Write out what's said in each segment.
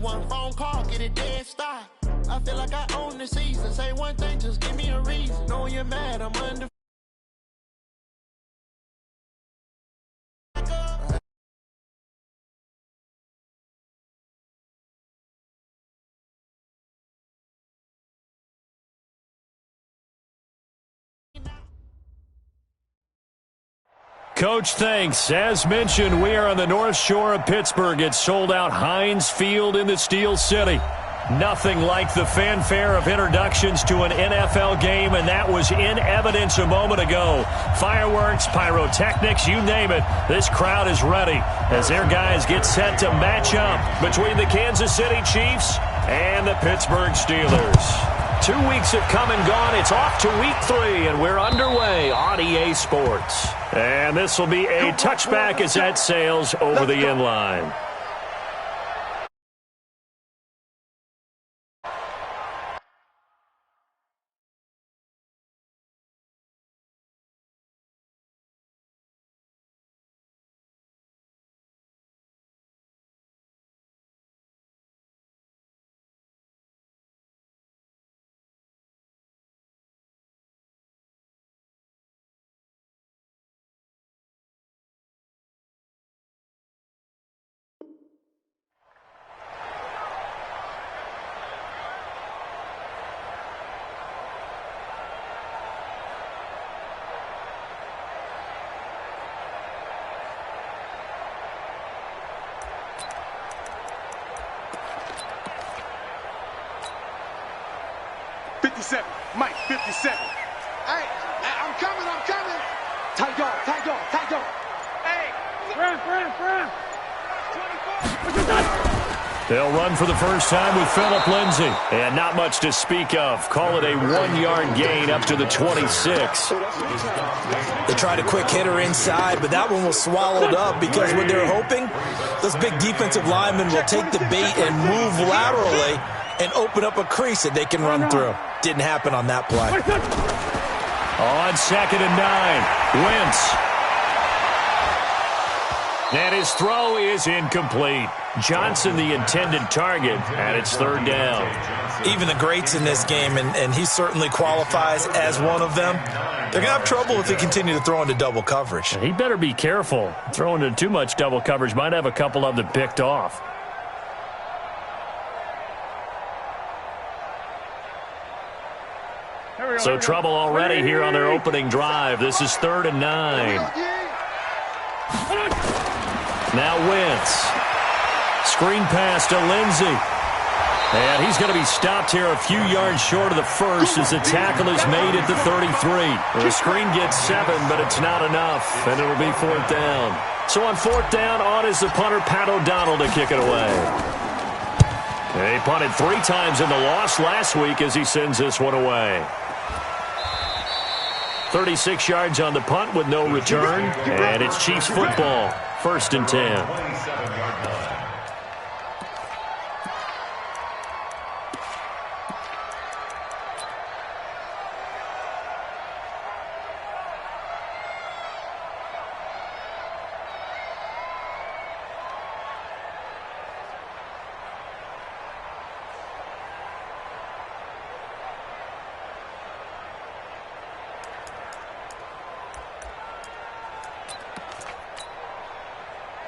one phone call, get it dead start. I feel like I own the season. Say one thing, just give me a reason. Knowing you're mad, I'm under. Coach, thanks. As mentioned, we are on the North Shore of Pittsburgh. It's sold out Heinz Field in the Steel City. Nothing like the fanfare of introductions to an NFL game, and that was in evidence a moment ago. Fireworks, pyrotechnics, you name it. This crowd is ready as their guys get set to match up between the Kansas City Chiefs and the Pittsburgh Steelers. 2 weeks have come and gone. It's off to week 3, and we're underway on EA Sports. And this will be a touchback as that sails over the end line. Mike, 57. Hey, I'm coming. Tight dog. Hey, run. 24. They'll run for the first time with Phillip Lindsay. And not much to speak of. Call it a 1-yard gain up to the 26. They tried a quick hitter inside, but that one was swallowed up because what they're hoping, those big defensive linemen will take the bait and move laterally and open up a crease that they can run through. Didn't happen on that play. On 2nd and 9, Wentz. And his throw is incomplete. Johnson the intended target, and it's 3rd down. Even the greats in this game, and he certainly qualifies as one of them, they're going to have trouble if they continue to throw into double coverage. He better be careful. Throwing into too much double coverage might have a couple of them picked off. So trouble already here on their opening drive. This is 3rd and 9. Now Wentz. Screen pass to Lindsay. And he's going to be stopped here a few yards short of the first as the tackle is made at the 33. The screen gets 7, but it's not enough, and it'll be 4th down. So on 4th down, on is the punter, Pat O'Donnell, to kick it away. He punted 3 times in the loss last week as he sends this one away. 36 yards on the punt with no return, and it's Chiefs football, 1st and 10.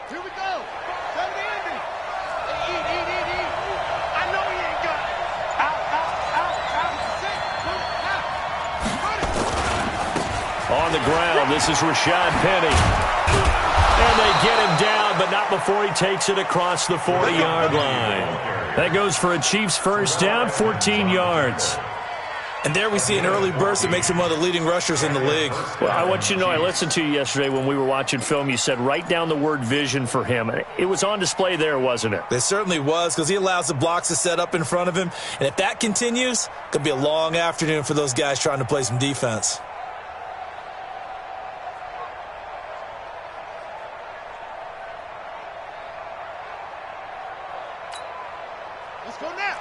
Here we go. Tell the ending. Eat. I know he ain't got it. Out. On the ground, this is Rashad Penny. And they get him down, but not before he takes it across the 40-yard line. That goes for a Chiefs first down, 14 yards. And there we see an early burst that makes him one of the leading rushers in the league. Well, I want you to know, I listened to you yesterday when we were watching film. You said write down the word vision for him. It was on display there, wasn't it? It certainly was, because he allows the blocks to set up in front of him. And if that continues, it could be a long afternoon for those guys trying to play some defense. Let's go now.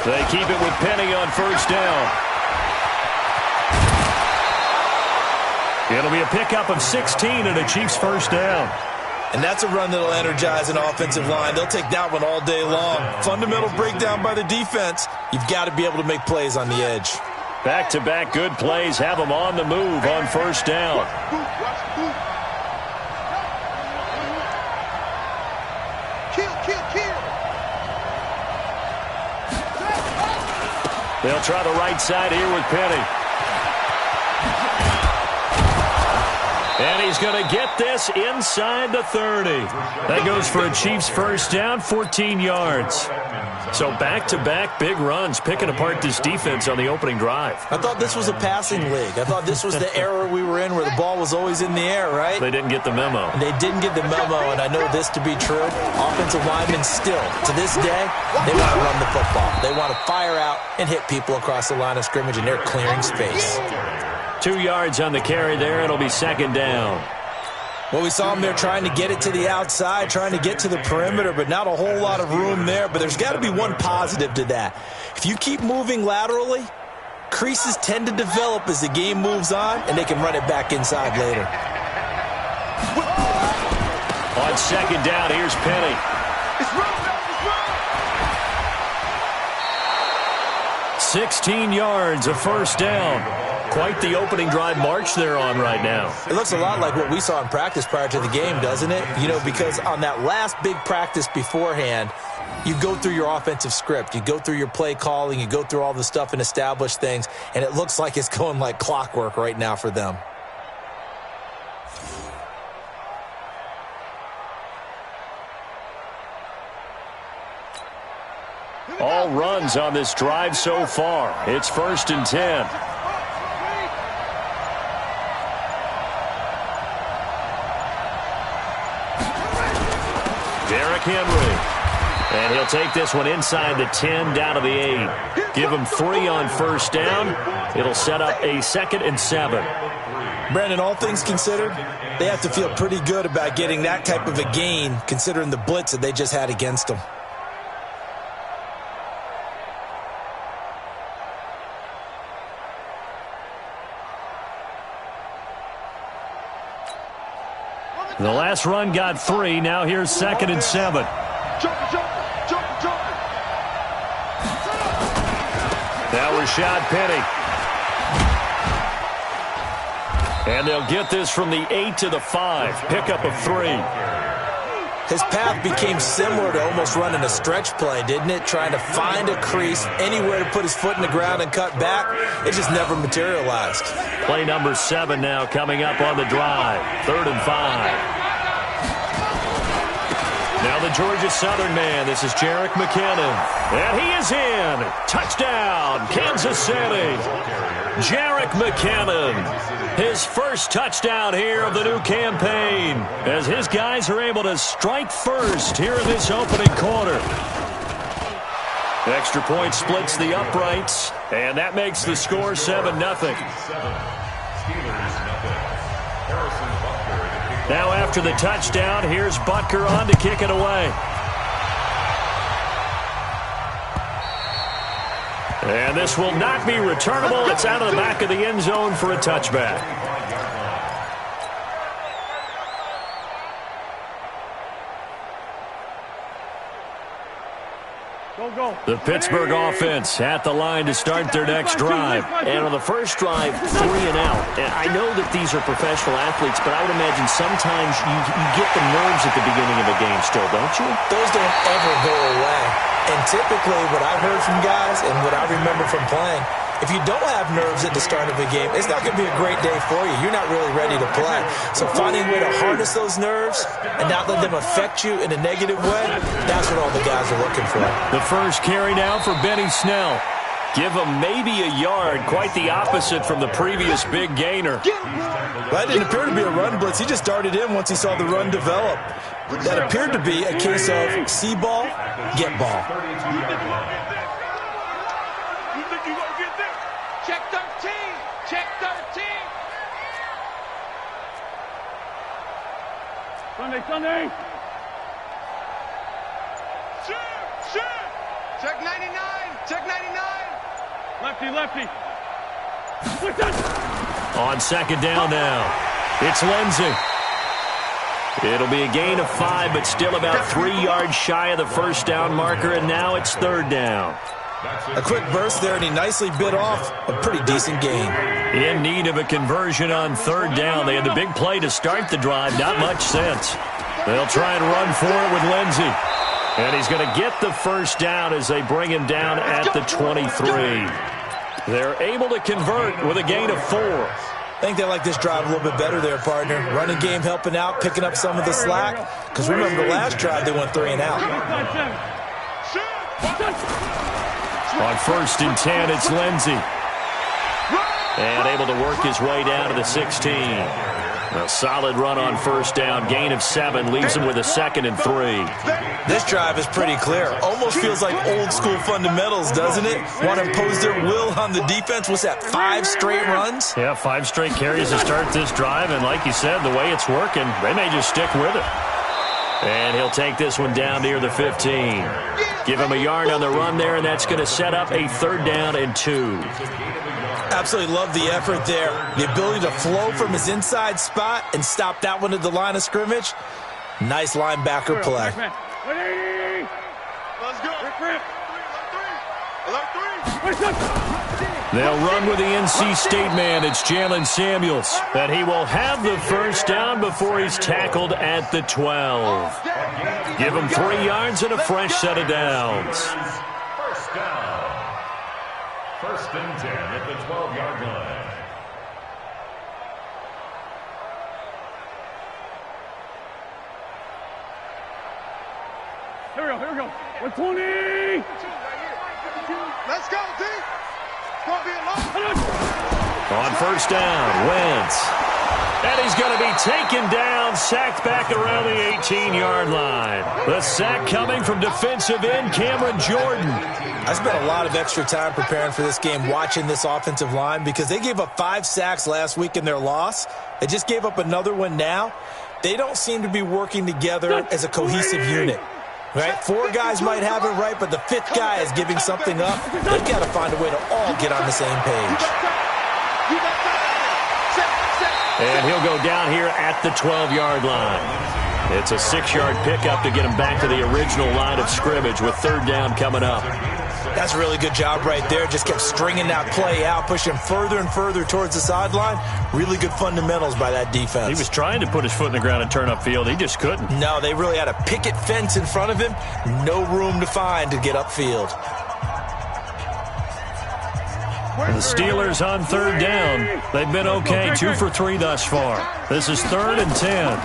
They keep it with Penny on first down. It'll be a pickup of 16 and a Chiefs first down. And that's a run that'll energize an offensive line. They'll take that one all day long. Fundamental breakdown by the defense. You've got to be able to make plays on the edge. Back-to-back good plays have them on the move on first down. They'll try the right side here with Penny. And he's going to get this inside the 30. That goes for a Chiefs first down, 14 yards. So back-to-back big runs, picking apart this defense on the opening drive. I thought this was a passing league. I thought this was the era we were in where the ball was always in the air, right? They didn't get the memo. They didn't get the memo, and I know this to be true. Offensive linemen still, to this day, they want to run the football. They want to fire out and hit people across the line of scrimmage, and they're clearing space. 2 yards on the carry there. It'll be second down. Well, we saw him there trying to get it to the outside, trying to get to the perimeter, but not a whole lot of room there. But there's got to be one positive to that. If you keep moving laterally, creases tend to develop as the game moves on, and they can run it back inside later. On second down, here's Penny. 16 yards, a first down. Quite the opening drive march they're on right now. It looks a lot like what we saw in practice prior to the game, doesn't it? You know, because on that last big practice beforehand, you go through your offensive script. You go through your play calling. You go through all the stuff and establish things. And it looks like it's going like clockwork right now for them. All runs on this drive so far. It's 1st and 10. Derrick Henry. And he'll take this one inside the 10, down to the 8. Give him 3 on first down. It'll set up a 2nd and 7. Brandon, all things considered, they have to feel pretty good about getting that type of a gain, considering the blitz that they just had against them. The last run got 3. Now here's 2nd and 7. Now Rashad Penny. And they'll get this from the 8 to the 5. Pickup of 3. His path became similar to almost running a stretch play, didn't it? Trying to find a crease, anywhere to put his foot in the ground and cut back. It just never materialized. Play number 7 now coming up on the drive. 3rd and 5. Now the Georgia Southern man. This is Jerick McKinnon. And he is in. Touchdown, Kansas City. Jerick McKinnon. His first touchdown here of the new campaign, as his guys are able to strike first here in this opening quarter. Extra point splits the uprights, and that makes the score 7-0. Now after the touchdown, here's Butker on to kick it away. And this will not be returnable. It's out of the back of the end zone for a touchback. The Pittsburgh offense at the line to start their next drive. And on the first drive, 3 and out. And I know that these are professional athletes, but I would imagine sometimes you get the nerves at the beginning of a game still, don't you? Those don't ever go away. And typically what I've heard from guys and what I remember from playing, if you don't have nerves at the start of a game, it's not going to be a great day for you. You're not really ready to play. So finding a way to harness those nerves and not let them affect you in a negative way, that's what all the guys are looking for. The first carry now for Benny Snell. Give him maybe a yard, quite the opposite from the previous big gainer. That didn't appear to be a run blitz. He just darted in once he saw the run develop. That appeared to be a case of see ball, get ball. Check 13. Check 13. Sunday. Shoot. Check 99. Check 99. Lefty. On second down now, it's Lindsey. It'll be a gain of 5, but still about 3 yards shy of the first down marker, and now it's third down. A quick burst there, and he nicely bit off a pretty decent gain. In need of a conversion on third down. They had the big play to start the drive. Not much sense. They'll try and run for it with Lindsey. And he's going to get the first down as they bring him down at the 23. They're able to convert with a gain of 4. I think they like this drive a little bit better there, partner. Running game helping out, picking up some of the slack. Because remember, the last drive they went 3 and out. On first and 10, it's Lindsey. And able to work his way down to the 16. A solid run on first down. Gain of 7 leaves him with a 2nd and 3. This drive is pretty clear. Almost feels like old school fundamentals, doesn't it? Want to impose their will on the defense. What's that, 5 straight runs? Yeah, 5 straight carries to start this drive. And like you said, the way it's working, they may just stick with it. And he'll take this one down near the 15. Give him a yard on the run there, and that's going to set up a third down and 2. Absolutely love the effort there. The ability to flow from his inside spot and stop that one at the line of scrimmage. Nice linebacker play. Let's go. Alert 3. They'll run with the NC State man. It's Jalen Samuels. And he will have the first down before he's tackled at the 12. Give him 3 yards and a fresh set of downs. First down. First and 10 at the 12-yard line. Here we go. 120. Let's go, D. It's going to be a long. On first down, Wentz. And he's going to be taken down, sacked back around the 18-yard line. The sack coming from defensive end Cameron Jordan. I spent a lot of extra time preparing for this game, watching this offensive line, because they gave up 5 sacks last week in their loss. They just gave up another one now. They don't seem to be working together as a cohesive unit. Right? 4 guys might have it right, but the 5th guy is giving something up. They've got to find a way to all get on the same page. And he'll go down here at the 12-yard line. It's a 6-yard pickup to get him back to the original line of scrimmage with third down coming up. That's a really good job right there. Just kept stringing that play out, pushing further and further towards the sideline. Really good fundamentals by that defense. He was trying to put his foot in the ground and turn upfield. He just couldn't. No, they really had a picket fence in front of him. No room to find to get upfield. The Steelers on third down. They've been okay, 2 for 3 thus far. This is 3rd and 10.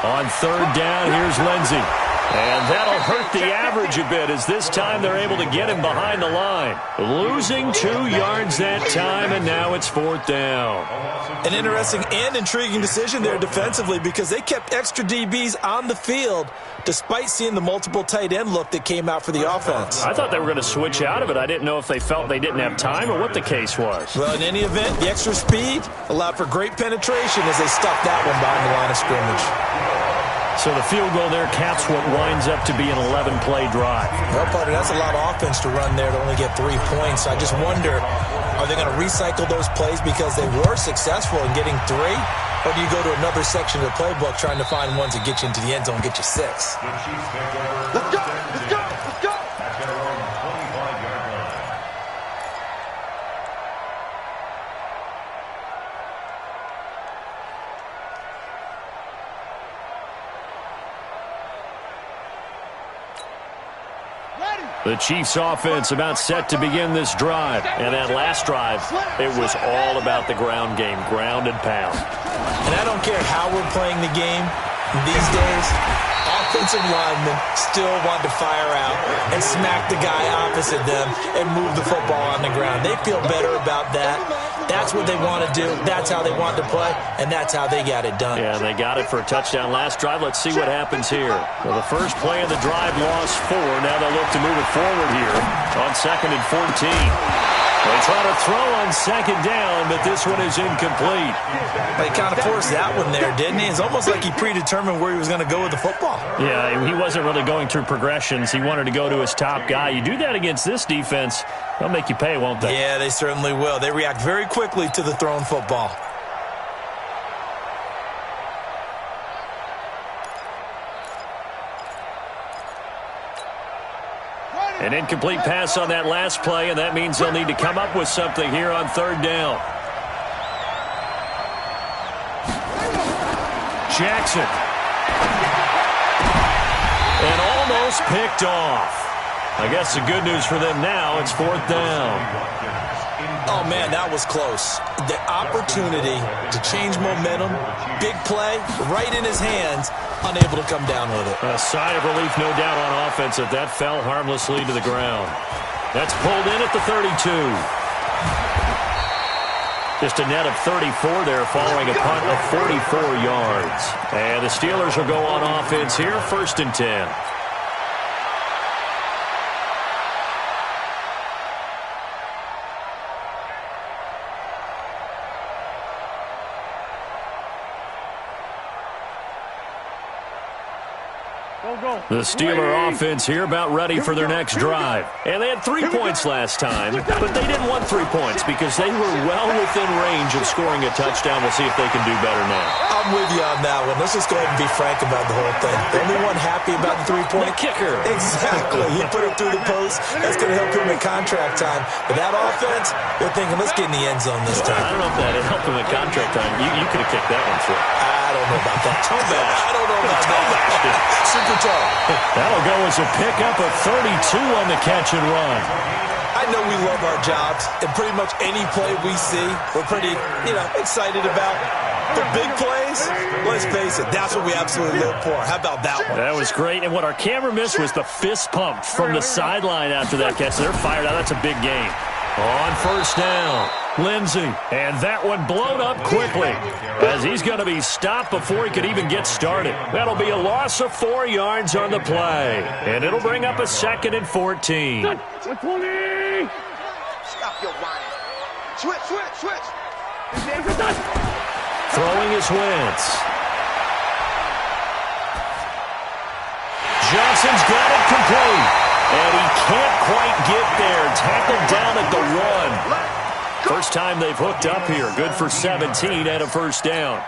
On third down, here's Lindsey. And that'll hurt the average a bit as this time they're able to get him behind the line. Losing 2 yards that time, and now it's 4th down. An interesting and intriguing decision there defensively because they kept extra DBs on the field despite seeing the multiple tight end look that came out for the offense. I thought they were going to switch out of it. I didn't know if they felt they didn't have time or what the case was. Well, in any event, the extra speed allowed for great penetration as they stuck that one behind the line of scrimmage. So the field goal there caps what winds up to be an 11-play drive. Well, partner, that's a lot of offense to run there to only get 3 points. I just wonder, are they going to recycle those plays because they were successful in getting 3? Or do you go to another section of the playbook trying to find ones that get you into the end zone and get you 6? Let's go. Let's go. Let's go. At their own 25-yard line. The Chiefs offense about set to begin this drive. And that last drive, it was all about the ground game, ground and pound. And I don't care how we're playing the game these days, offensive linemen still want to fire out and smack the guy opposite them and move the football on the ground. They feel better about that. That's what they want to do. That's how they want to play, and that's how they got it done. Yeah, they got it for a touchdown last drive. Let's see what happens here. Well, the first play of the drive lost 4. Now they'll look to move it forward here on 2nd and 14. They try to throw on 2nd down, but this one is incomplete. They kind of forced that one there, didn't he? It's almost like he predetermined where he was going to go with the football. Yeah, he wasn't really going through progressions. He wanted to go to his top guy. You do that against this defense, they'll make you pay, won't they? Yeah, they certainly will. They react very quickly to the thrown football. An incomplete pass on that last play, and that means they'll need to come up with something here on third down. Jackson. And almost picked off. I guess the good news for them now, it's fourth down. Oh, man, that was close. The opportunity to change momentum, big play, right in his hands, unable to come down with it. A sigh of relief, no doubt, on offense if that fell harmlessly to the ground. That's pulled in at the 32. Just a net of 34 there following a punt of 44 yards. And the Steelers will go on offense here, 1st and 10. The Steeler offense here about ready for their next drive. And they had 3 points last time, but they didn't want 3 points because they were well within range of scoring a touchdown. We'll see if they can do better now. I'm with you on that one. Let's just go ahead and be frank about the whole thing. The only one happy about the 3-point? The kicker. Exactly. He put it through the post. That's going to help him in contract time. But that offense, they're thinking, let's get in the end zone this time. I don't know if that helped him in contract time. You could have kicked that one through. I don't know about that. Toe bash. I don't know about that. Super toe. That'll go as a pickup of 32 on the catch and run. I know we love our jobs, and pretty much any play we see, we're pretty, excited about. The big plays, let's face it, that's what we absolutely live for. How about that one? That was great, and what our camera missed was the fist pump from the sideline after that catch. They're fired out. That's a big game. On 1st down, Lindsey, and that one blown up quickly as he's going to be stopped before he could even get started. That'll be a loss of 4 yards on the play, and it'll bring up a 2nd and 14. 20. Stop your whining. Switch. Throwing is Wentz. Johnson's got it complete, and he can't quite get there. Tackled down at the 1. First time they've hooked up here. Good for 17 and a 1st down.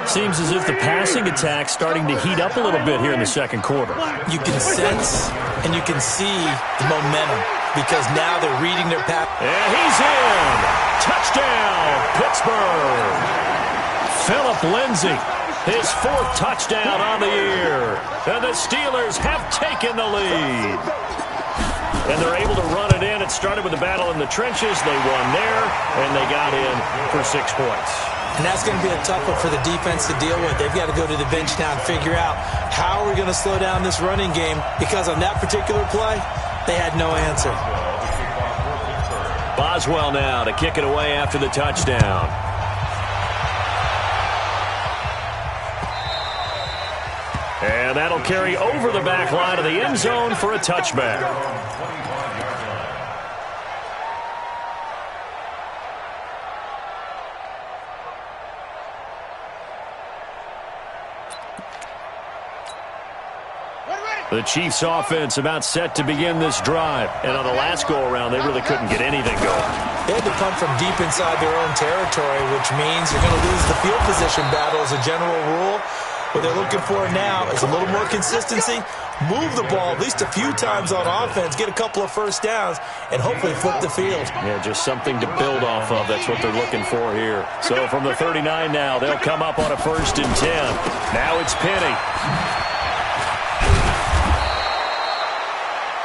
Seems as if the passing attack's starting to heat up a little bit here in the 2nd quarter. You can sense and you can see the momentum because now they're reading their pass. And he's in. Touchdown, Pittsburgh. Phillip Lindsay, his 4th touchdown on the year. And the Steelers have taken the lead. And they're able to run it in. It started with a battle in the trenches. They won there, and they got in for 6 points. And that's going to be a tough one for the defense to deal with. They've got to go to the bench now and figure out how are we going to slow down this running game, because on that particular play, they had no answer. Boswell now to kick it away after the touchdown. And that'll carry over the back line of the end zone for a touchback. The Chiefs' offense about set to begin this drive. And on the last go-around, they really couldn't get anything going. They had to punt from deep inside their own territory, which means you're going to lose the field position battle as a general rule. What they're looking for now is a little more consistency, move the ball at least a few times on offense, get a couple of 1st downs, and hopefully flip the field. Yeah, just something to build off of. That's what they're looking for here. So from the 39 now, they'll come up on a 1st and 10. Now it's Penny.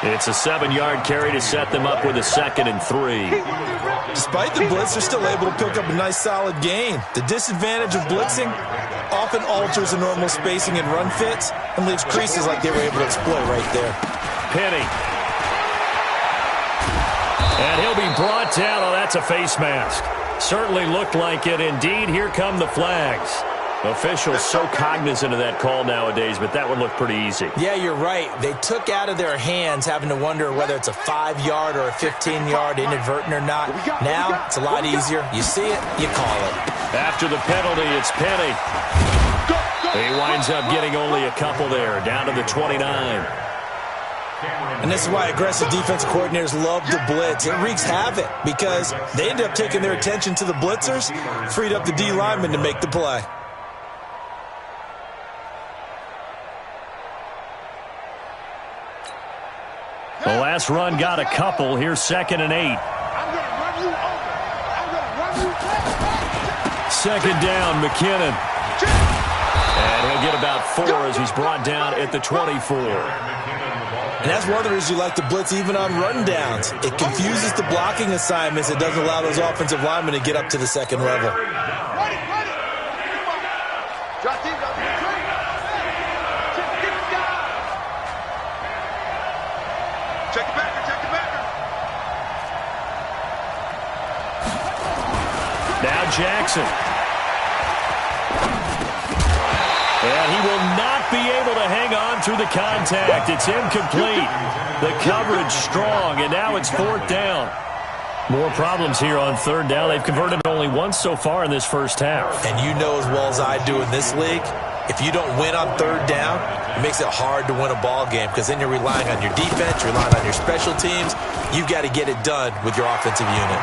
It's a 7-yard carry to set them up with a 2nd and 3. Despite the blitz, they're still able to pick up a nice, solid gain. The disadvantage of blitzing often alters the normal spacing and run fits and leaves creases like they were able to exploit right there. Penny. And he'll be brought down. Oh, that's a face mask. Certainly looked like it. Indeed, here come the flags. Officials so cognizant of that call nowadays, but that one looked pretty easy. Yeah, you're right. They took out of their hands having to wonder whether it's a 5-yard or a 15-yard inadvertent or not. Now, it's a lot easier. You see it, you call it. After the penalty, it's Penny. He winds up getting only a couple there, down to the 29. And this is why aggressive defensive coordinators love to blitz. It wreaks havoc because they end up taking their attention to the blitzers, freed up the D lineman to make the play. last run got a couple. Here's 2nd and 8. I'm going to run you over. I'm going to run you back. 2nd down, McKinnon. And he'll get about 4 as he's brought down at the 24. And that's one of the reasons you like to blitz even on rundowns. It confuses the blocking assignments. It doesn't allow those offensive linemen to get up to the second level. Ready. Drop deep, drop deep. Check it back. Now Jackson. And he will not be able to hang on through the contact. It's incomplete. The coverage strong, and now it's 4th down. More problems here on 3rd down. They've converted only once so far in this first half. And you know as well as I do in this league, if you don't win on 3rd down, it makes it hard to win a ball game because then you're relying on your defense, you're relying on your special teams. You've got to get it done with your offensive unit.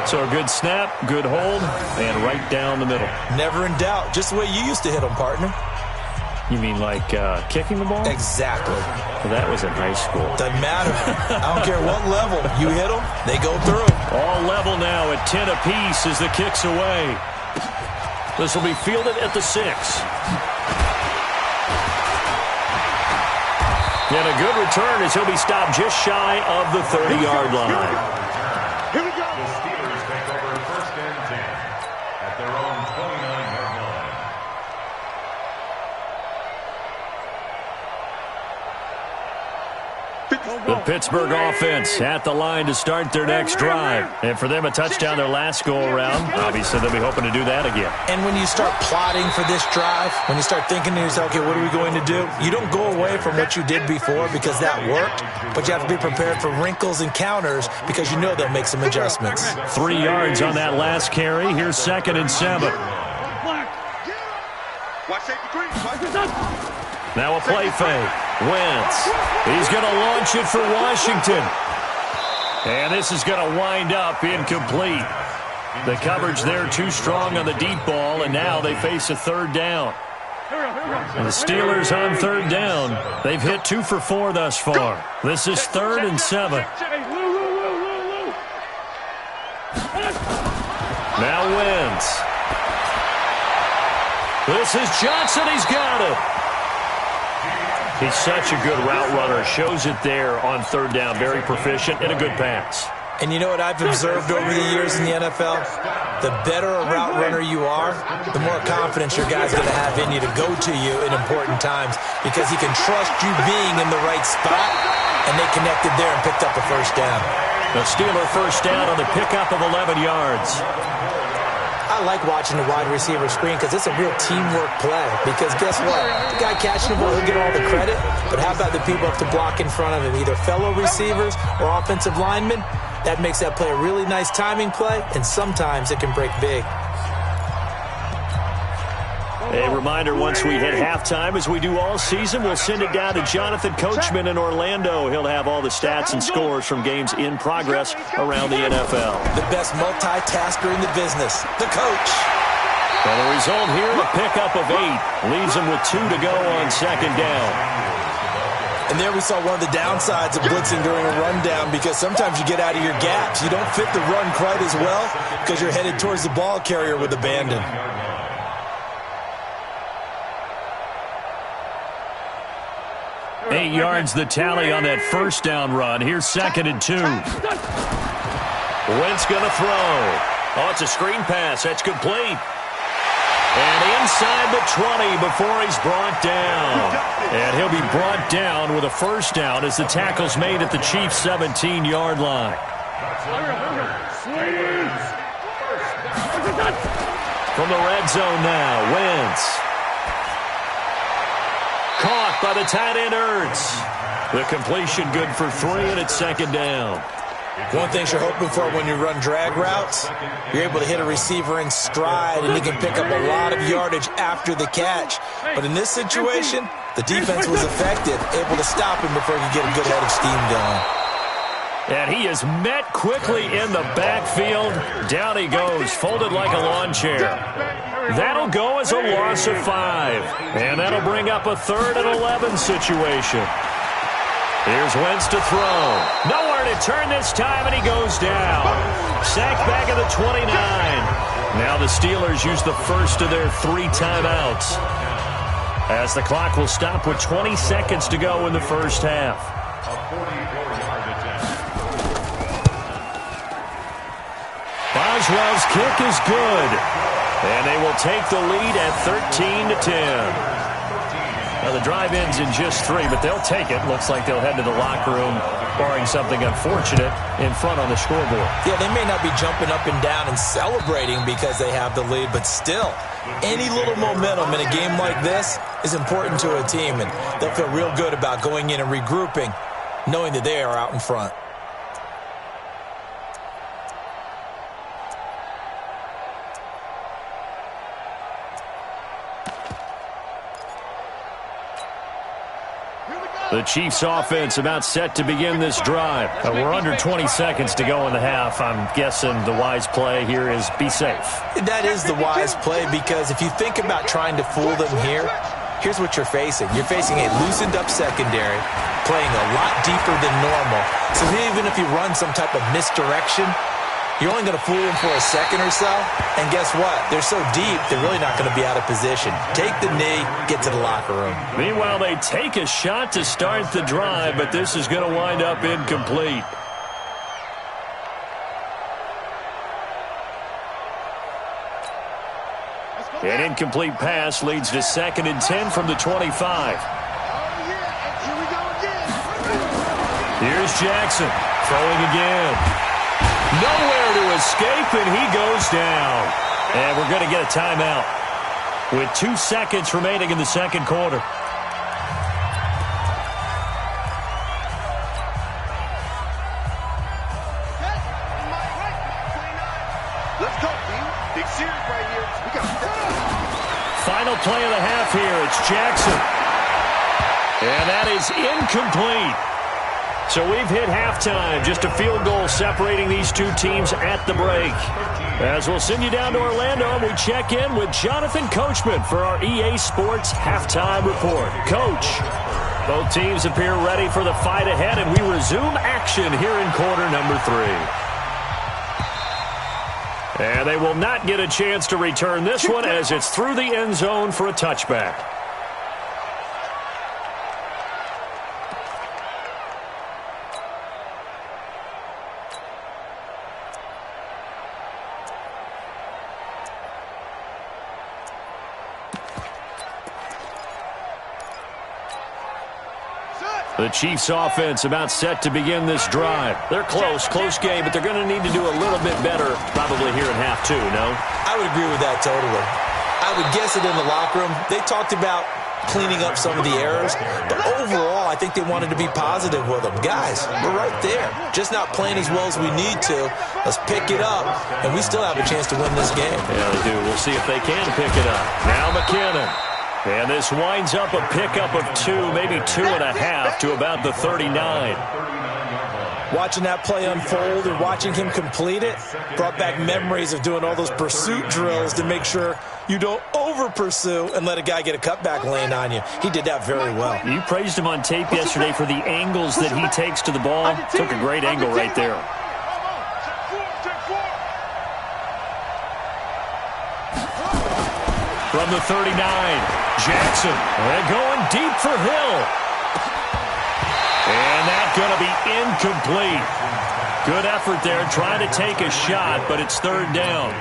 So a good snap, good hold, and right down the middle. Never in doubt. Just the way you used to hit them, partner. You mean like kicking the ball? Exactly. Well, that was in high school. Doesn't matter. I don't care what level. You hit them, they go through. All level now at 10 apiece as the kick's away. This will be fielded at the 6. And a good return as he'll be stopped just shy of the 30-yard line. Here we go. The Steelers take over 1st and 10 at their own 29-yard line. The Pittsburgh offense at the line to start their next drive. And for them, a touchdown their last go-around. Obviously, they'll be hoping to do that again. And when you start plotting for this drive, when you start thinking to yourself, okay, what are we going to do? You don't go away from what you did before because that worked, but you have to be prepared for wrinkles and counters because you know they'll make some adjustments. 3 yards on that last carry. Here's 2nd and 7. Watch safety green. Now a play fake. Wentz. He's going to launch it for Washington. And this is going to wind up incomplete. The coverage there too strong on the deep ball, and now they face a 3rd down. And the Steelers on 3rd down. They've hit 2 for 4 thus far. This is 3rd and 7. Now Wentz. This is Johnson. He's got it. He's such a good route runner. Shows it there on 3rd down. Very proficient and a good pass. And you know what I've observed over the years in the NFL? The better a route runner you are, the more confidence your guy's going to have in you to go to you in important times because he can trust you being in the right spot, and they connected there and picked up a 1st down. The Steeler 1st down on the pickup of 11 yards. I like watching the wide receiver screen because it's a real teamwork play. Because guess what? The guy catching the ball, he'll get all the credit. But how about the people up to block in front of him, either fellow receivers or offensive linemen? That makes that play a really nice timing play, and sometimes it can break big. A reminder, once we hit halftime, as we do all season, we'll send it down to Jonathan Coachman in Orlando. He'll have all the stats and scores from games in progress around the NFL. The best multitasker in the business, the coach. And the result here, a pickup of 8. Leaves them with 2 to go on 2nd down. And there we saw one of the downsides of blitzing during a rundown because sometimes you get out of your gaps. You don't fit the run quite as well because you're headed towards the ball carrier with abandon. Eight yards the tally on that 1st down run. Here's 2nd and 2. Wentz going to throw. Oh, it's a screen pass. That's complete. And inside the 20 before he's brought down. And he'll be brought down with a 1st down as the tackle's made at the Chiefs' 17-yard line. From the red zone now, Wentz. Caught by the tight end, Ertz. The completion good for 3, and it's 2nd down. One thing you're hoping for when you run drag routes, you're able to hit a receiver in stride, and he can pick up a lot of yardage after the catch. But in this situation, the defense was effective, able to stop him before he could get a good head of steam going. And he is met quickly in the backfield. Down he goes, folded like a lawn chair. That'll go as a loss of 5. And that'll bring up a 3rd and 11 situation. Here's Wentz to throw. Nowhere to turn this time, and he goes down. Sacked back at the 29. Now the Steelers use the first of their 3 timeouts, as the clock will stop with 20 seconds to go in the first half. A 44-yard attempt. Boswell's kick is good, and they will take the lead at 13-10. Now, the drive ends in just 3, but they'll take it. Looks like they'll head to the locker room, barring something unfortunate, in front on the scoreboard. Yeah, they may not be jumping up and down and celebrating because they have the lead, but still, any little momentum in a game like this is important to a team, and they'll feel real good about going in and regrouping, knowing that they are out in front. The Chiefs offense about set to begin this drive. We're under 20 seconds to go in the half. I'm guessing the wise play here is be safe. That is the wise play, because if you think about trying to fool them here, here's what you're facing. You're facing a loosened up secondary, playing a lot deeper than normal. So even if you run some type of misdirection, you're only going to fool them for a second or so. And guess what? They're so deep, they're really not going to be out of position. Take the knee, get to the locker room. Meanwhile, they take a shot to start the drive, but this is going to wind up incomplete. An incomplete pass leads to 2nd and 10 from the 25. Here's Jackson throwing again. Nowhere to escape, and he goes down. And we're going to get a timeout with 2 seconds remaining in the second quarter. Let's go, team. Big series right here. We got Final play of the half here. It's Jackson. And that is incomplete. So we've hit halftime. Just a field goal separating these two teams at the break. As we'll send you down to Orlando, and we check in with Jonathan Coachman for our EA Sports Halftime Report. Coach, both teams appear ready for the fight ahead, and we resume action here in quarter number 3. And they will not get a chance to return this one, as it's through the end zone for a touchback. The Chiefs offense about set to begin this drive. They're close game, but they're going to need to do a little bit better probably here in half 2, no? I would agree with that totally. I would guess it in the locker room. They talked about cleaning up some of the errors, but overall, I think they wanted to be positive with them. Guys, we're right there. Just not playing as well as we need to. Let's pick it up, and we still have a chance to win this game. Yeah, they do. We'll see if they can pick it up. Now McKinnon. And this winds up a pickup of 2, maybe 2.5 to about the 39. Watching that play unfold and watching him complete it brought back memories of doing all those pursuit drills to make sure you don't over-pursue and let a guy get a cutback lane on you. He did that very well. You praised him on tape yesterday for the angles that he takes to the ball. Took a great angle right there. From the 39, Jackson. They're going deep for Hill. And that's going to be incomplete. Good effort there, trying to take a shot, but it's 3rd down.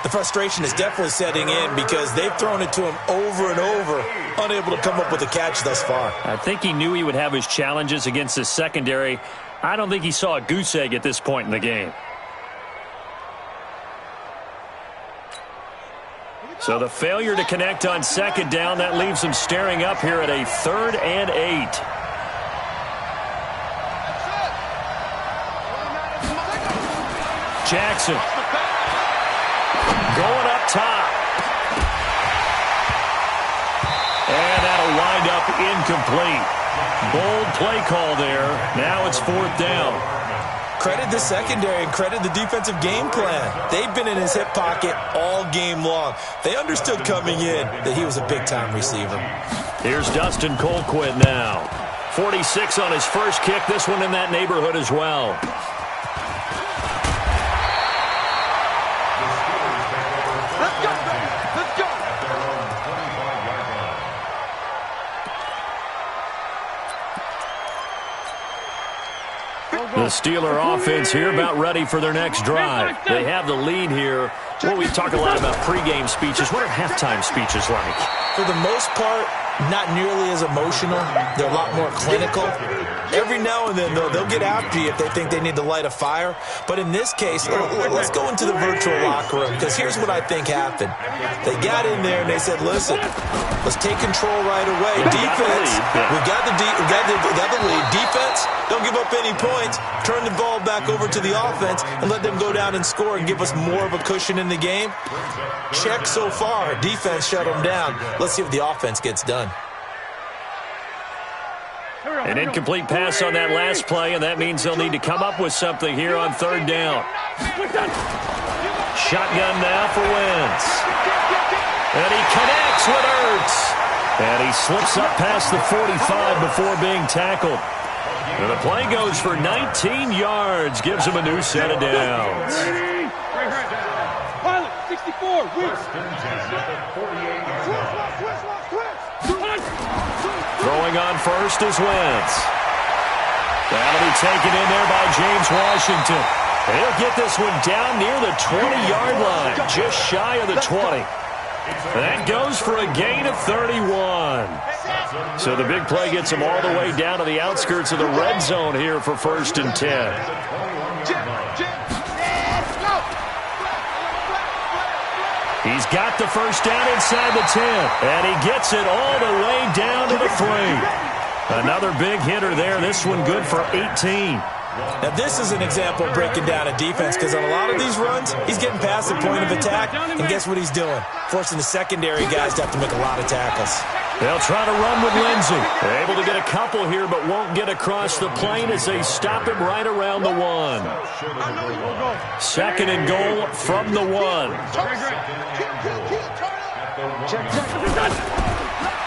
The frustration is definitely setting in because they've thrown it to him over and over, unable to come up with a catch thus far. I think he knew he would have his challenges against his secondary. I don't think he saw a goose egg at this point in the game. So the failure to connect on 2nd down, that leaves them staring up here at a 3rd and 8. Jackson going up top. And that'll wind up incomplete. Bold play call there. Now it's 4th down. Credit the secondary and credit the defensive game plan. They've been in his hip pocket all game long. They understood coming in that he was a big-time receiver. Here's Dustin Colquitt now. 46 on his first kick. This one in that neighborhood as well. Let's go, baby. Let's go. The Steeler offense here about ready for their next drive. They have the lead here. Well, we talk a lot about pregame speeches. What are halftime speeches like? For the most part, not nearly as emotional. They're a lot more clinical. Every now and then, though, they'll get after you if they think they need to light a fire. But in this case, let's go into the virtual locker room, because here's what I think happened. They got in there and they said, listen, let's take control right away. Defense, we got the lead. Defense, don't give up any points. Turn the ball back over to the offense and let them go down and score and give us more of a cushion in the game. Check so far. Defense shut them down. Let's see if the offense gets done. An incomplete pass on that last play, and that means they'll need to come up with something here on third down. Shotgun now for Wentz. And he connects with Ertz. And he slips up past the 45 before being tackled. And the play goes for 19 yards, gives him a new set of downs. Pilot, 64, Throwing on first is Wentz. That'll be taken in there by James Washington. He'll get this one down near the 20-yard line, just shy of the 20. That goes for a gain of 31. So the big play gets him all the way down to the outskirts of the red zone here for 1st and 10. He's got the first down inside the 10, and he gets it all the way down to the 3. Another big hitter there. This one good for 18. Now, this is an example of breaking down a defense, because on a lot of these runs, he's getting past the point of attack, and guess what he's doing? Forcing the secondary guys to have to make a lot of tackles. They'll try to run with Lindsey. They're able to get a couple here, but won't get across the plane as they stop him right around the 1. 2nd and goal from the 1.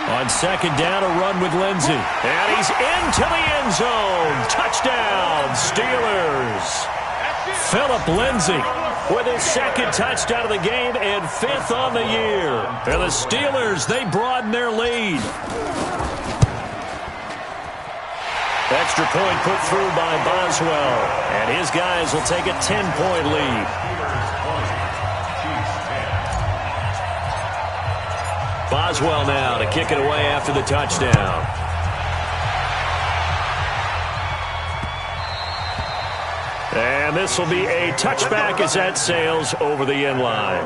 On 2nd down, a run with Lindsey. And he's into the end zone. Touchdown, Steelers. Philip Lindsey with his 2nd touchdown of the game and 5th on the year. And the Steelers, they broaden their lead. Extra point put through by Boswell. And his guys will take a 10-point lead. Boswell now to kick it away after the touchdown. And this will be a touchback as that sails over the end line.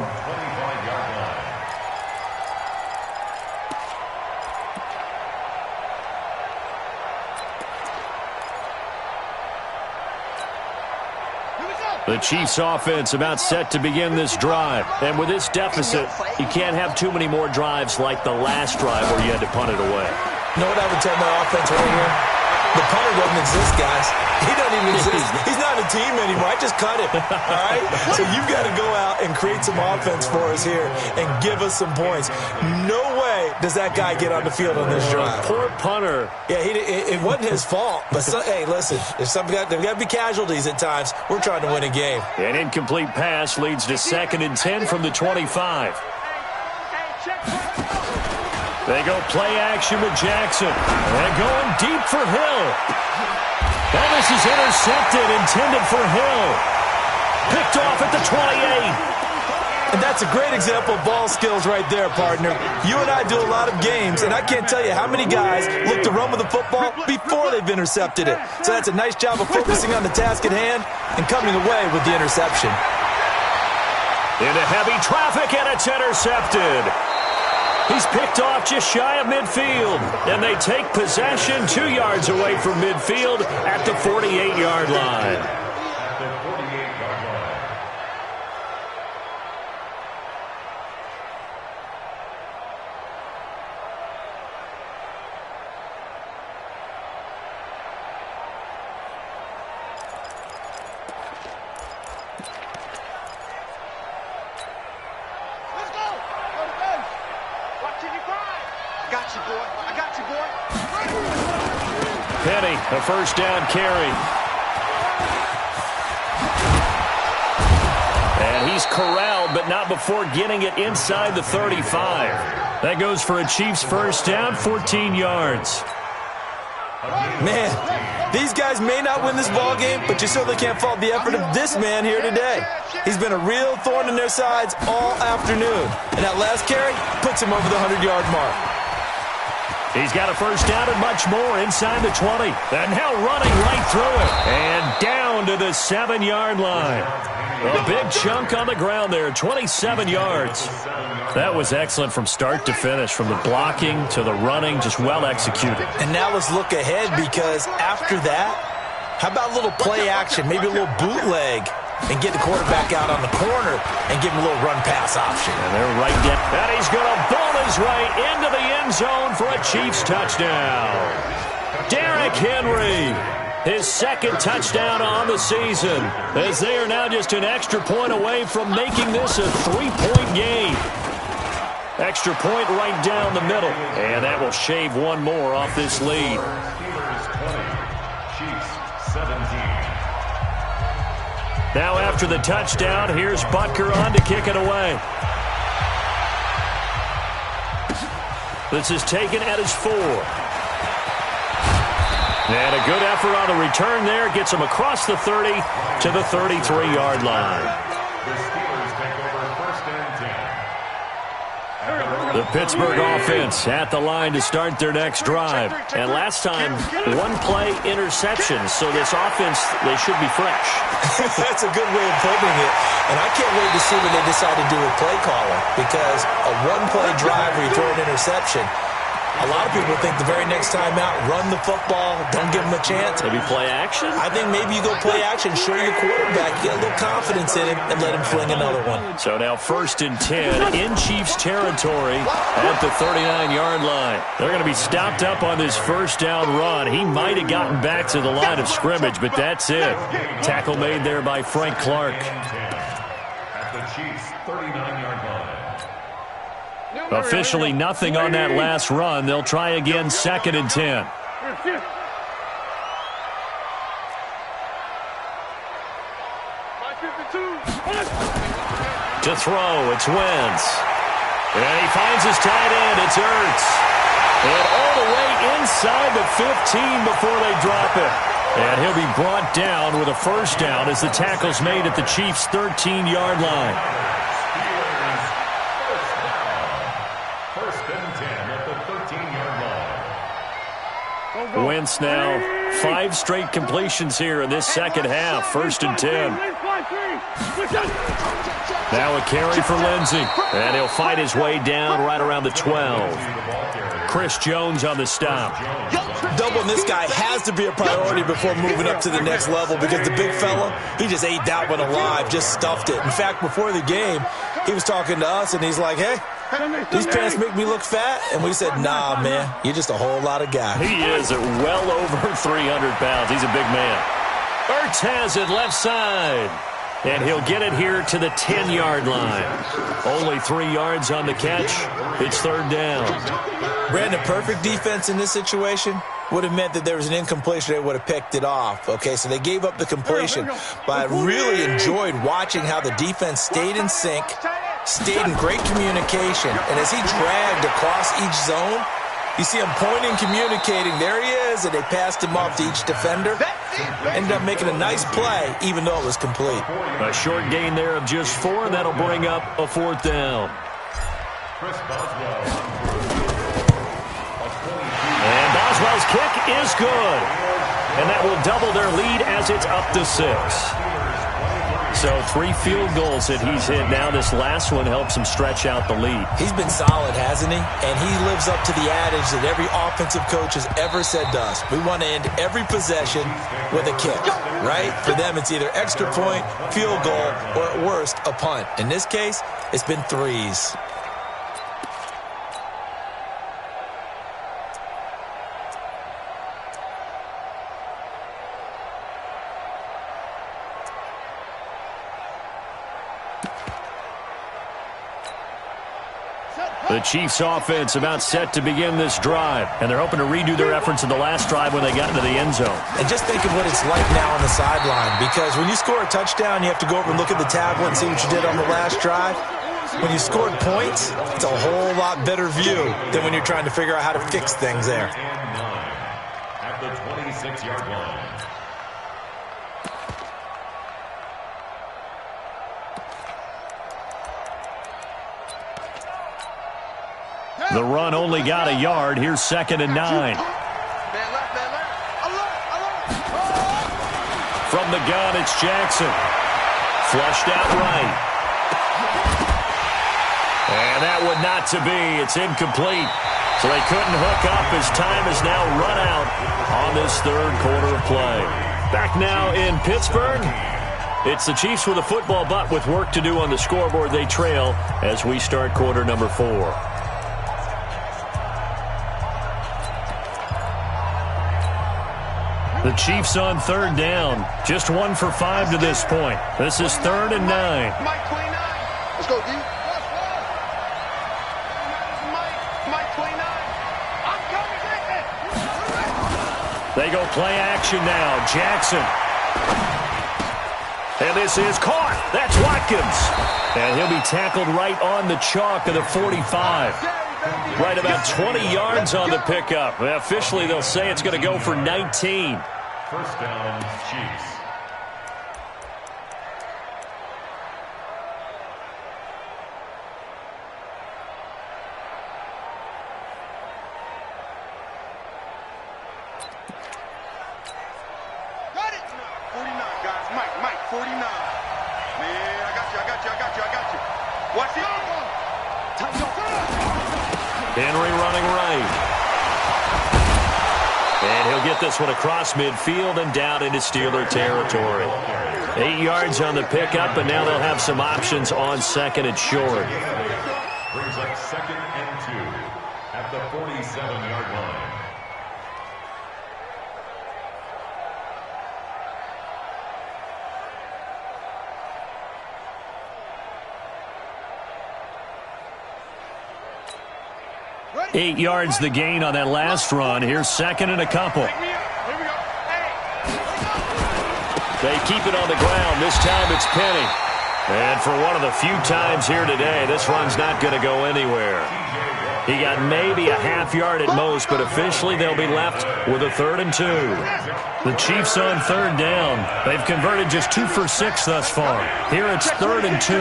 The Chiefs offense about set to begin this drive. And with this deficit, you can't have too many more drives like the last drive where you had to punt it away. You know what I would tell my offense right here? The punter doesn't exist, guys. He doesn't even exist. He's not a team anymore. I just cut him. All right? So you've got to go out and create some offense for us here and give us some points. No way does that guy get on the field on this drive. Poor punter. Yeah, it wasn't his fault. But, hey, listen, there's got to be casualties at times. We're trying to win a game. An incomplete pass leads to 2nd and 10 from the 25. They go play action with Jackson. They're going deep for Hill. And this is intercepted, intended for Hill. Picked off at the 28. And that's a great example of ball skills right there, partner. You and I do a lot of games, and I can't tell you how many guys look to run with the football before they've intercepted it. So that's a nice job of focusing on the task at hand and coming away with the interception. Into heavy traffic, and it's intercepted. He's picked off just shy of midfield, and they take possession 2 yards away from midfield at the 48-yard line. Penny, a first down carry. And he's corralled, but not before getting it inside the 35. That goes for a Chiefs first down, 14 yards. Man, these guys may not win this ball game, but you certainly can't fault the effort of this man here today. He's been a real thorn in their sides all afternoon. And that last carry puts him over the 100-yard mark. He's got a first down and much more inside the 20. And now running right through it. And down to the 7-yard line. A big chunk on the ground there, 27 yards. That was excellent from start to finish, from the blocking to the running, just well executed. And now let's look ahead, because after that, how about a little play action, maybe a little bootleg, and get the quarterback out on the corner and give him a little run-pass option. And they're right down. And he's going to ball his way into the end zone for a Chiefs touchdown. Derrick Henry, his second touchdown on the season, as they are now just an extra point away from making this a 3-point game. Extra point right down the middle. And that will shave one more off this lead. Steelers 20, Chiefs 17. Now after the touchdown, here's Butker on to kick it away. This is taken at his 4. And a good effort on the return there. Gets him across the 30 to the 33-yard line. The Steelers take over first and 10. The Pittsburgh offense at the line to start their next drive. And last time, one-play interception. So this offense, they should be fresh. That's a good way of putting it. And I can't wait to see what they decide to do with play calling, because a one-play drive where you throw an interception, a lot of people think the very next time out, run the football, don't give them a chance. Maybe play action? I think maybe you go play action, show your quarterback, get a little confidence in him, and let him fling another one. So now first and 10 in Chiefs territory at the 39-yard line. They're going to be stopped up on this first down run. He might have gotten back to the line of scrimmage, but that's it. Tackle made there by Frank Clark. At the Chiefs 39-yard line. Officially nothing on that last run. They'll try again, second and 10. To throw, it's Wentz. And he finds his tight end, it's Ertz. And all the way inside the 15 before they drop it. And he'll be brought down with a first down as the tackle's made at the Chiefs' 13-yard line. Wentz now 5 straight completions here in this second half. First and 10. Now a carry for Lindsey. And he'll fight his way down right around the 12. Chris Jones on the stop. Doubling this guy has to be a priority before moving up to the next level, because the big fella, he just ate that one alive, just stuffed it. In fact, before the game, he was talking to us, and he's like, hey, these pants make me look fat. And we said, nah, man, you're just a whole lot of guy. He is at well over 300 pounds. He's a big man. Ertz has it left side. And he'll get it here to the 10-yard line. Only 3 yards on the catch. It's third down. Brandon, perfect defense in this situation would have meant that there was an incompletion. They would have picked it off. Okay, so they gave up the completion. But I really enjoyed watching how the defense stayed in sync, stayed in great communication. And as he dragged across each zone, you see him pointing, communicating. There he is, and they passed him off to each defender. Ended up making a nice play, even though it was complete. A short gain there of just 4, and that'll bring up a fourth down. And Boswell's kick is good. And that will double their lead as it's up to 6. So 3 field goals that he's hit now. This last one helps him stretch out the lead. He's been solid, hasn't he? And he lives up to the adage that every offensive coach has ever said to us. We want to end every possession with a kick, right? For them, it's either extra point, field goal, or at worst, a punt. In this case, it's been 3s. The Chiefs offense about set to begin this drive, and they're hoping to redo their efforts in the last drive when they got into the end zone. And just think of what it's like now on the sideline, because when you score a touchdown, you have to go over and look at the tablet and see what you did on the last drive. When you scored points, it's a whole lot better view than when you're trying to figure out how to fix things there. At the 26-yard line. The run only got a yard. Here's 2nd and 9. Man left, man left. Alert. From the gun, it's Jackson. Flushed out right. And that one not to be. It's incomplete. So they couldn't hook up as time has now run out on this third quarter of play. Back now in Pittsburgh. It's the Chiefs with a football, but with work to do on the scoreboard. They trail as we start quarter number 4. The Chiefs on 3rd down. Just 1 for 5 to this point. This is 3rd and 9. Mike 29. Let's go, D. Mike 29. I'm coming, They go play action now. Jackson. And this is caught. That's Watkins. And he'll be tackled right on the chalk of the 45. Right about 20 yards on the pickup. Officially, they'll say it's going to go for 19. First down, Chiefs. Got it. 49, guys. Mike 49. Man, I got you. Watch it. Henry running right. And he'll get this one across midfield and down into Steeler territory. 8 yards on the pickup, and now they'll have some options on 2nd and short. Brings up 2nd and 2 at the 47-yard line. Ready? 8 yards the gain on that last run. Here's 2nd and a couple. They keep it on the ground. This time it's Penny. And for one of the few times here today, this run's not going to go anywhere. He got maybe a half yard at most, but officially they'll be left with a 3rd and 2. The Chiefs on 3rd down. They've converted just 2 for 6 thus far. Here it's 3rd and 2.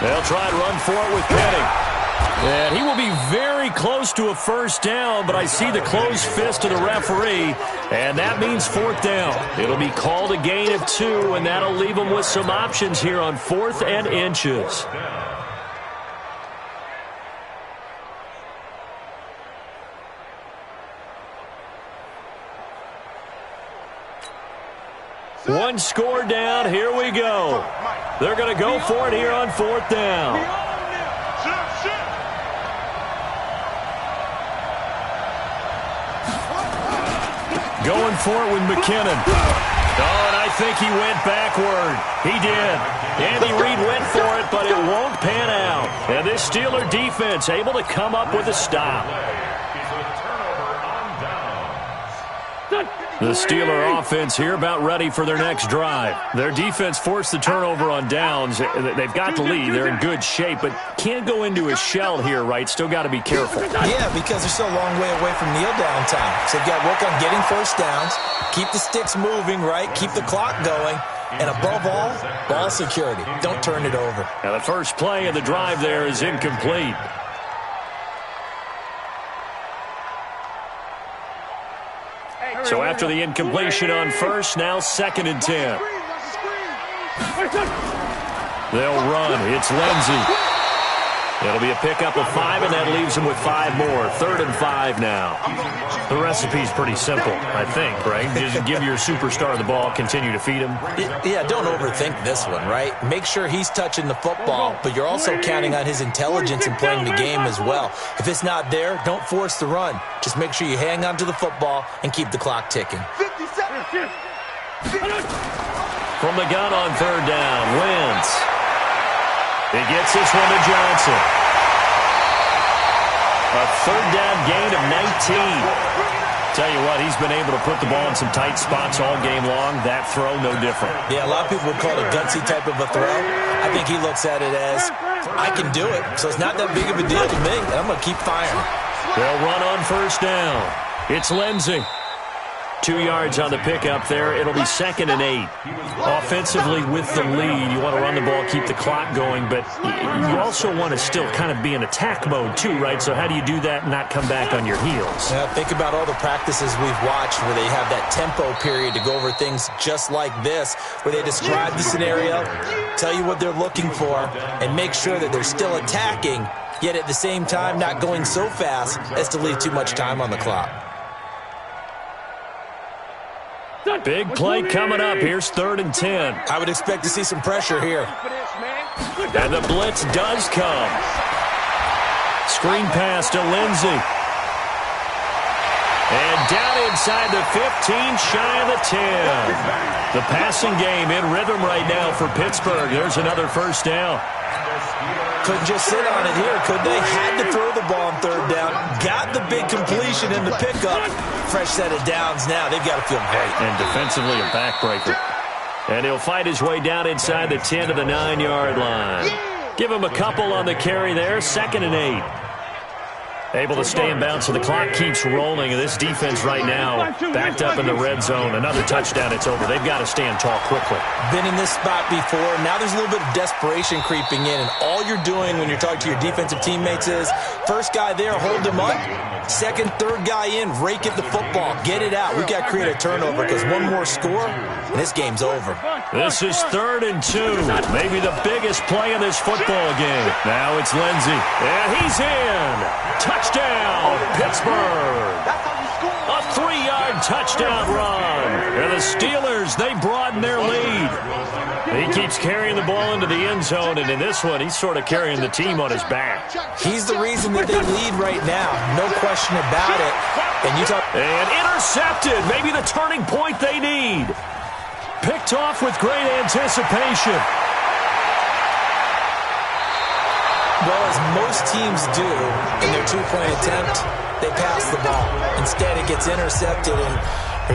They'll try to run for it with Penny. And he will be very close to a first down, but I see the closed fist of the referee, and that means 4th down. It'll be called a gain of 2, and that'll leave them with some options here on 4th and inches. One score down. Here we go. They're going to go for it here on 4th down. Going for it with McKinnon. Oh, and I think he went backward. He did. Andy Reid went for it, but it won't pan out. And this Steeler defense able to come up with a stop. The Steeler offense here about ready for their next drive. Their defense forced the turnover on downs. They've got the lead. They're in good shape, but can't go into a shell here, right? Still got to be careful. Yeah, because they're still a long way away from kneel down time. So they've got to work on getting first downs, keep the sticks moving, right? Keep the clock going. And above all, ball security. Don't turn it over. Now the first play of the drive there is incomplete. So after the incompletion on first, now 2nd and 10. They'll run. It's Lindsey. It'll be a pickup of 5, and that leaves them with 5 more. 3rd and 5 now. The recipe's pretty simple, I think, right? Just give your superstar the ball, continue to feed him. Yeah, don't overthink this one, right? Make sure he's touching the football, but you're also counting on his intelligence in playing the game as well. If it's not there, don't force the run. Just make sure you hang on to the football and keep the clock ticking. 57. From the gun on 3rd down, Wentz. He gets this one to Johnson. A third down gain of 19. Tell you what, he's been able to put the ball in some tight spots all game long. That throw, no different. Yeah, a lot of people would call it a gutsy type of a throw. I think he looks at it as, I can do it, so it's not that big of a deal to me, and I'm going to keep firing. They'll run on first down. It's Lindsey. 2 yards on the pickup there. It'll be 2nd and 8. Offensively with the lead, you want to run the ball, keep the clock going, but you also want to still kind of be in attack mode too, right? So how do you do that and not come back on your heels? Yeah, think about all the practices we've watched where they have that tempo period to go over things just like this, where they describe the scenario, tell you what they're looking for, and make sure that they're still attacking, yet at the same time not going so fast as to leave too much time on the clock. Big play coming up. Here's 3rd and 10. I would expect to see some pressure here. And the blitz does come. Screen pass to Lindsey. And down inside the 15, shy of the 10. The passing game in rhythm right now for Pittsburgh. There's another first down. Couldn't just sit on it here, could they? Had to throw the ball on 3rd down. Got the big completion in the pickup. Fresh set of downs now. They've got to feel great. And defensively a backbreaker. And he'll fight his way down inside the 10 to the 9-yard line. Give him a couple on the carry there. 2nd and 8. Able to stay in bounds, so the clock keeps rolling. And this defense right now backed up in the red zone. Another touchdown, it's over. They've got to stand tall quickly. Been in this spot before. Now there's a little bit of desperation creeping in. And all you're doing when you're talking to your defensive teammates is, first guy there, hold him up. 2nd, 3rd guy in, rake at the football. Get it out. We've got to create a turnover because one more score, and this game's over. This is 3rd and 2. Maybe the biggest play in this football game. Now it's Lindsey. And he's in. Touchdown, Pittsburgh. A 3-yard touchdown run. And the Steelers, they broaden their lead. He keeps carrying the ball into the end zone, and in this one, he's sort of carrying the team on his back. He's the reason that they lead right now. No question about it. And intercepted. Maybe the turning point they need. Picked off with great anticipation. Well, as most teams do in their two-point attempt, they pass the ball. Instead, it gets intercepted. And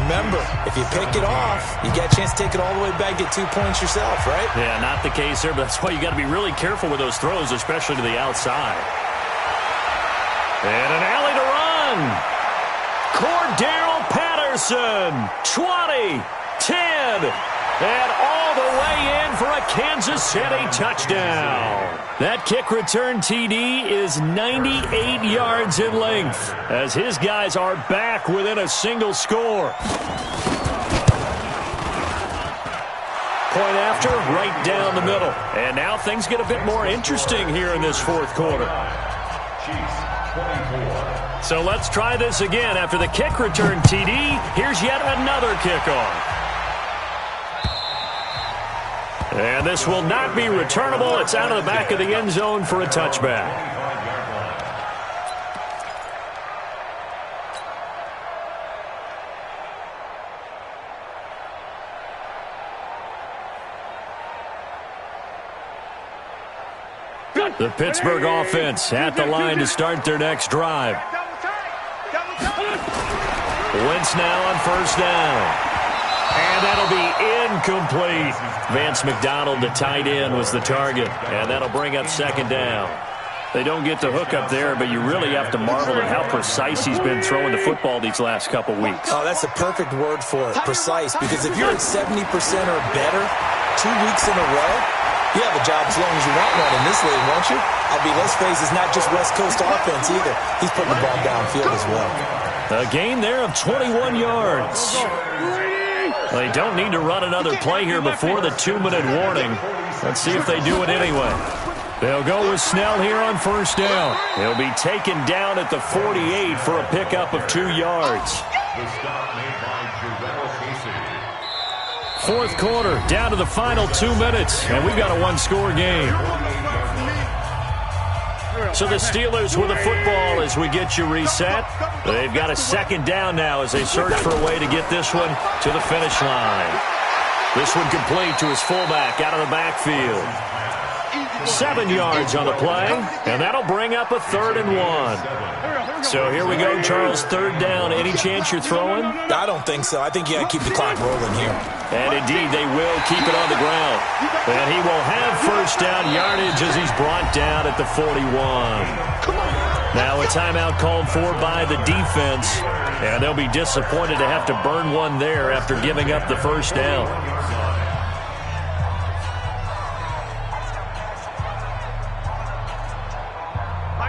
remember, if you pick it off, you get a chance to take it all the way back, get 2 points yourself, right? Yeah, not the case there, but that's why you got to be really careful with those throws, especially to the outside. And an alley to run. Cordero Patterson, 20, 10, and all the way in for a Kansas City touchdown. That kick return TD is 98 yards in length as his guys are back within a single score. Point after, right down the middle. And now things get a bit more interesting here in this 4th quarter. So let's try this again. After the kick return TD, here's yet another kickoff. And this will not be returnable. It's out of the back of the end zone for a touchback. The Pittsburgh offense at the line to start their next drive. Wentz now on first down. And that'll be incomplete. Vance McDonald, the tight end, was the target. And that'll bring up 2nd down. They don't get the hook up there, but you really have to marvel at how precise he's been throwing the football these last couple weeks. Oh, that's the perfect word for it, precise. Because if you're at 70% or better 2 weeks in a row, you have a job as long as you want one in this league, won't you? I mean, let's face it, it's not just West Coast offense either. He's putting the ball downfield as well. A gain there of 21 yards. They don't need to run another play here before the 2-minute warning. Let's see if they do it anyway. They'll go with Snell here on first down. He'll be taken down at the 48 for a pickup of 2 yards. 4th quarter, down to the final 2 minutes, and we've got a 1-score game. So the Steelers with the football as we get you reset. They've got a 2nd down now as they search for a way to get this one to the finish line. This one complete to his fullback out of the backfield. 7 yards on the play, and that'll bring up a 3rd and 1. So here we go, Charles, 3rd down. Any chance you're throwing? I don't think so. I think you got to keep the clock rolling here. And indeed, they will keep it on the ground. And he will have 1st down yardage as he's brought down at the 41. Now a timeout called for by the defense, and they'll be disappointed to have to burn one there after giving up the 1st down.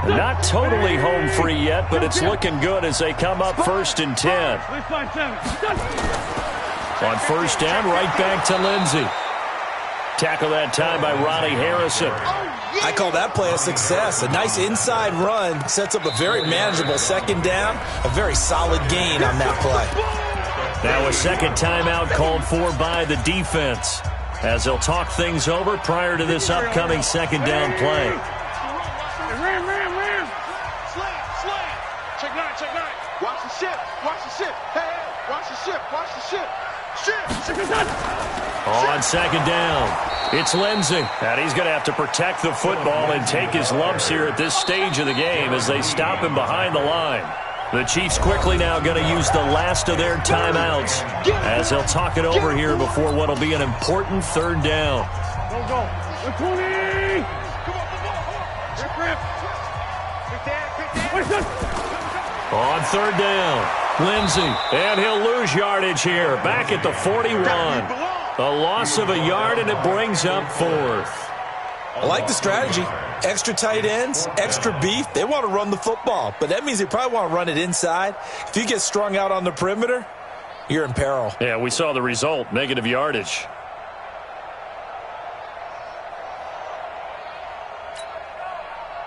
Not totally home free yet, but it's looking good as they come up 1st and 10. On 1st down, right back to Lindsey. Tackle that time by Ronnie Harrison. I call that play a success. A nice inside run sets up a very manageable 2nd down. A very solid gain on that play. Now a 2nd timeout called for by the defense as they'll talk things over prior to this upcoming 2nd down play. Watch the ship. Watch the ship. Hey, watch the ship. Watch the ship. On 2nd down, it's Lindsey. And he's going to have to protect the football and take his lumps here at this stage of the game as they stop him behind the line. The Chiefs quickly now going to use the last of their timeouts as they'll talk it over here before what will be an important 3rd down. On 3rd down, Lindsey, and he'll lose yardage here, back at the 41. A loss of a yard, and it brings up 4th. I like the strategy. Extra tight ends, extra beef. They want to run the football, but that means they probably want to run it inside. If you get strung out on the perimeter, you're in peril. Yeah, we saw the result, negative yardage.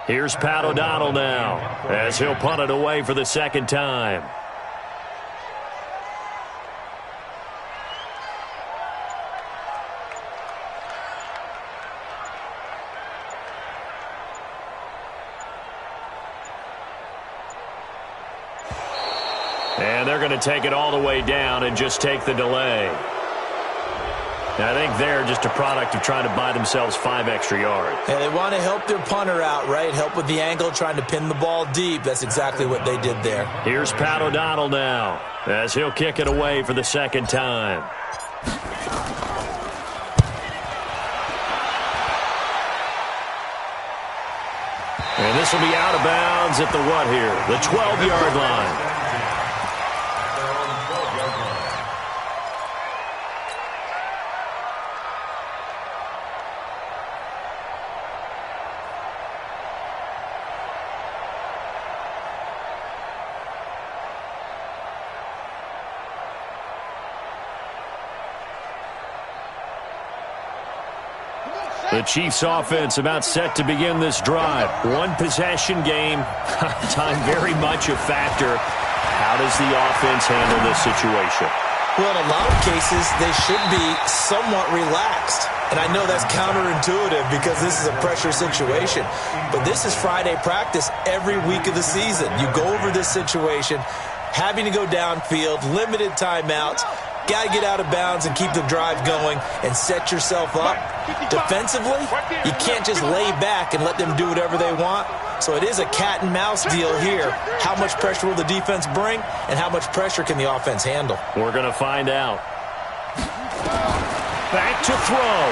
Here's Pat O'Donnell now as he'll punt it away for the 2nd time. And they're going to take it all the way down and just take the delay. I think they're just a product of trying to buy themselves 5 extra yards. And they want to help their punter out, right? Help with the angle, trying to pin the ball deep. That's exactly what they did there. Here's Pat O'Donnell now as he'll kick it away for the 2nd time. And this will be out of bounds at the what here? The 12-yard line. The Chiefs offense about set to begin this drive. 1 possession game. Time very much a factor. How does the offense handle this situation? Well, in a lot of cases, they should be somewhat relaxed. And I know that's counterintuitive because this is a pressure situation. But this is Friday practice every week of the season. You go over this situation, having to go downfield, limited timeouts. Got to get out of bounds and keep the drive going and set yourself up. Defensively, you can't just lay back and let them do whatever they want. So it is a cat and mouse deal here. How much pressure will the defense bring and how much pressure can the offense handle? We're going to find out. Back to throw.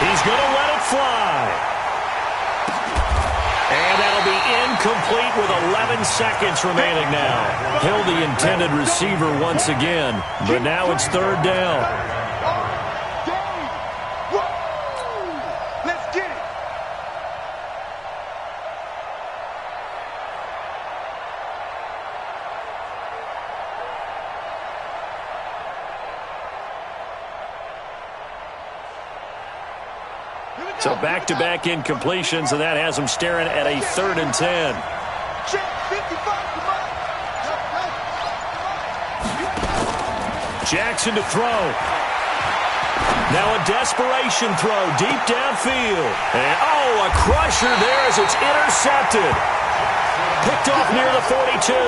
He's going to let it fly. And that'll be incomplete with 11 seconds remaining now. Hill the intended receiver once again, but now it's 3rd down. Let's get it. So back-to-back incompletions, and that has them staring at a 3rd and 10. Jackson to throw. Now a desperation throw deep downfield. And, a crusher there as it's intercepted. Picked off near the 42.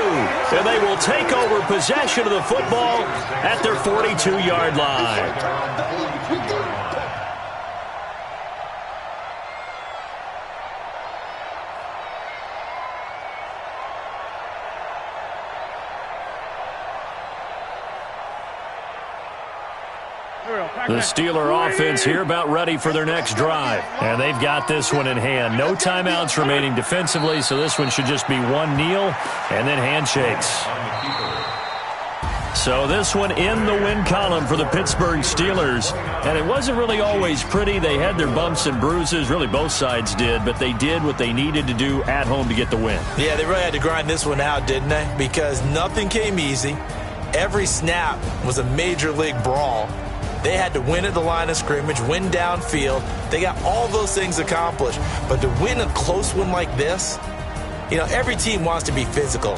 And they will take over possession of the football at their 42-yard line. The Steeler offense here about ready for their next drive. And they've got this one in hand. No timeouts remaining defensively, so this one should just be one kneel and then handshakes. So this one in the win column for the Pittsburgh Steelers. And it wasn't really always pretty. They had their bumps and bruises. Really, both sides did. But they did what they needed to do at home to get the win. Yeah, they really had to grind this one out, didn't they? Because nothing came easy. Every snap was a major league brawl. They had to win at the line of scrimmage, win downfield. They got all those things accomplished. But to win a close one like this, you know, every team wants to be physical.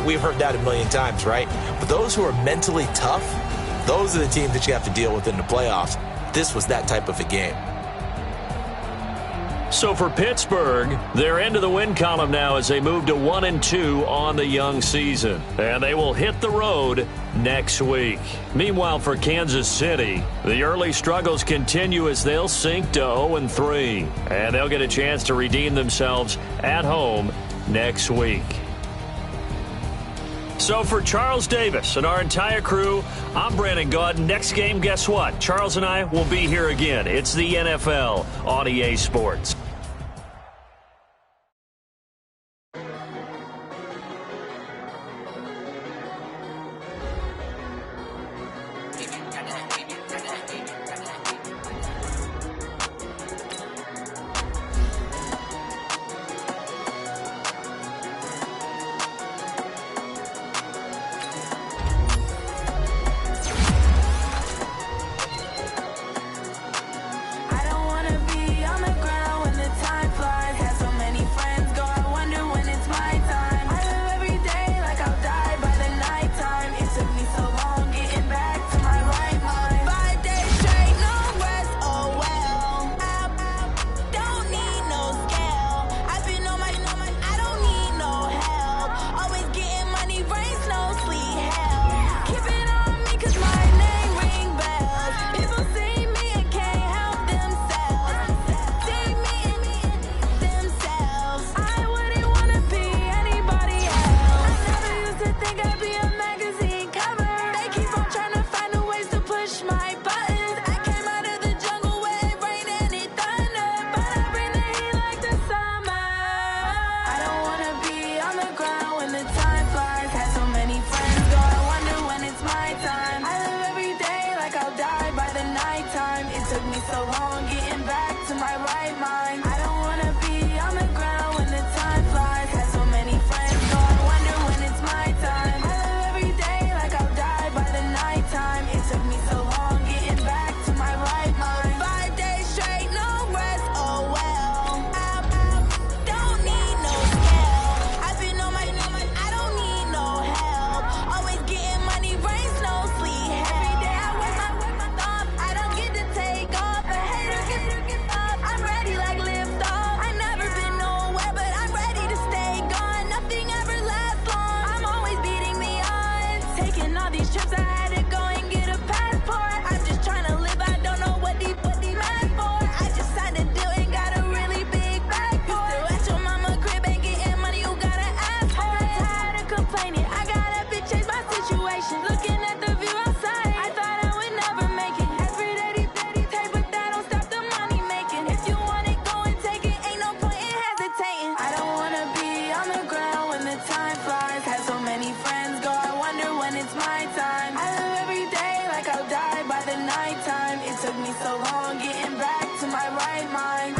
We've heard that a million times, right? But those who are mentally tough, those are the teams that you have to deal with in the playoffs. This was that type of a game. So for Pittsburgh, they're into the win column now as they move to 1-2 on the young season. And they will hit the road next week. Meanwhile, for Kansas City, the early struggles continue as they'll sink to 0-3. And they'll get a chance to redeem themselves at home next week. So for Charles Davis and our entire crew, I'm Brandon Gaudin. Next game, guess what? Charles and I will be here again. It's the NFL on EA Sports. Took me so long getting back to my right mind.